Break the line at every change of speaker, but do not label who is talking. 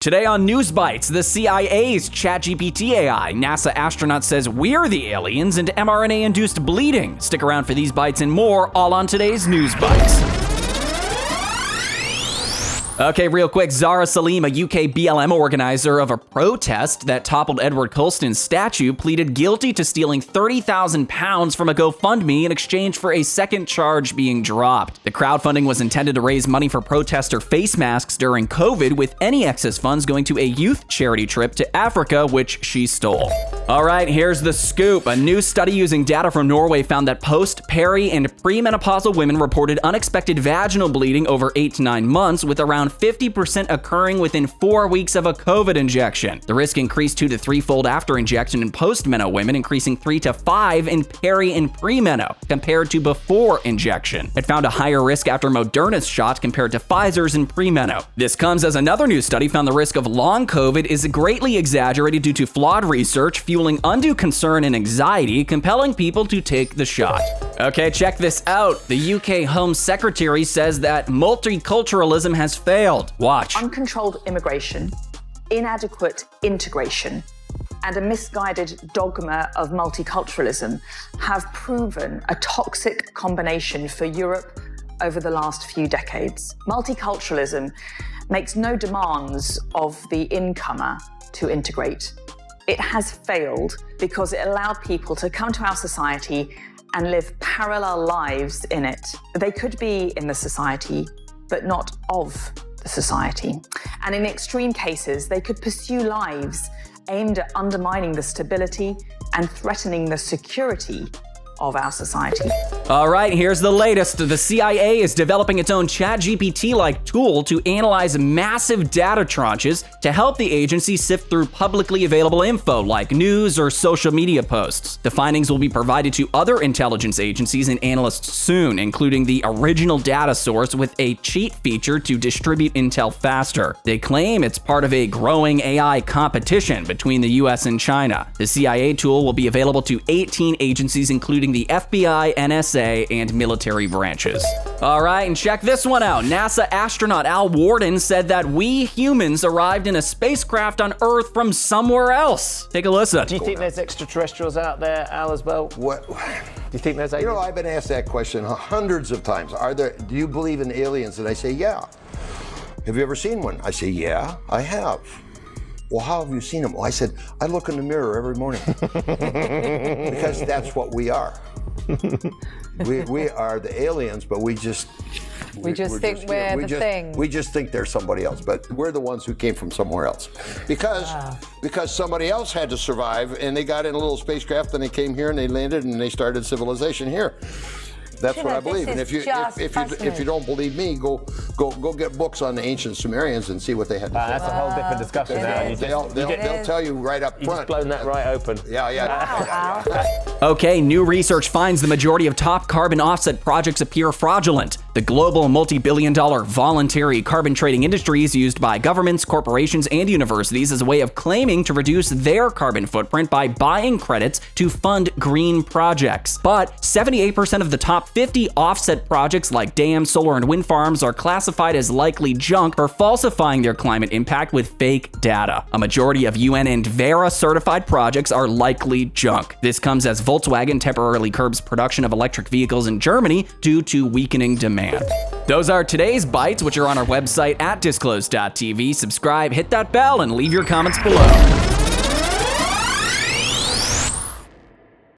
Today on Newsbytes, the CIA's ChatGPT AI, NASA astronaut says we're the aliens, and mRNA-induced bleeding. Stick around for these bites and more, all on today's Newsbytes. Okay, real quick, Zara Salima, UK BLM organizer of a protest that toppled Edward Colston's statue, pleaded guilty to stealing £30,000 from a GoFundMe in exchange for a second charge being dropped. The crowdfunding was intended to raise money for protester face masks during COVID, with any excess funds going to a youth charity trip to Africa, which she stole. All right, here's the scoop. A new study using data from Norway found that post, peri, and premenopausal women reported unexpected vaginal bleeding over 8 to 9 months, with around 50% occurring within 4 weeks of a COVID injection. The risk increased 2 to 3-fold after injection in post-meno women, increasing 3 to 5 in peri and premeno compared to before injection. It found a higher risk after Moderna's shot compared to Pfizer's in premeno. This comes as another new study found the risk of long COVID is greatly exaggerated due to flawed research, fueling undue concern and anxiety, compelling people to take the shot. Okay, check this out. The UK Home Secretary says that multiculturalism has failed. Watch.
Uncontrolled immigration, inadequate integration, and a misguided dogma of multiculturalism have proven a toxic combination for Europe over the last few decades. Multiculturalism makes no demands of the incomer to integrate. It has failed because it allowed people to come to our society and live parallel lives in it. They could be in the society, but not of the society. And in extreme cases, they could pursue lives aimed at undermining the stability and threatening the security of our society.
All right, here's the latest. The CIA is developing its own ChatGPT-like tool to analyze massive data tranches to help the agency sift through publicly available info like news or social media posts. The findings will be provided to other intelligence agencies and analysts soon, including the original data source with a cheat feature to distribute intel faster. They claim it's part of a growing AI competition between the US and China. The CIA tool will be available to 18 agencies, including the FBI, NSA, and military branches. All right, and check this one out. NASA astronaut Al Worden said that we humans arrived in a spacecraft on Earth from somewhere else. Take a listen.
Do you think there's extraterrestrials out there, Al, as well?
What?
Do you think there's aliens?
You know, I've been asked that question hundreds of times. Do you believe in aliens? And I say, yeah. Have you ever seen one? I say, yeah, I have. Well, how have you seen them? Well, I said, I look in the mirror every morning. Because that's what we are. We are the aliens, but we just think we're the thing. We just think they're somebody else, but we're the ones who came from somewhere else. Because somebody else had to survive, and they got in a little spacecraft, and they came here, and they landed, and they started civilization here. That's what I believe. And if you don't believe me, go get books on the ancient Sumerians and see what they had to say.
That's a whole different discussion now.
They'll tell you right up front.
You've just blown that right open.
Yeah.
Okay, new research finds the majority of top carbon offset projects appear fraudulent. The global multi-billion-dollar voluntary carbon trading industry is used by governments, corporations, and universities as a way of claiming to reduce their carbon footprint by buying credits to fund green projects. But 78% of the top 50 offset projects like dams, solar, and wind farms are classified as likely junk for falsifying their climate impact with fake data. A majority of UN and Verra certified projects are likely junk. This comes as Volkswagen temporarily curbs production of electric vehicles in Germany due to weakening demand. Those are today's bites, which are on our website at Disclose.tv. Subscribe, hit that bell, and leave your comments below.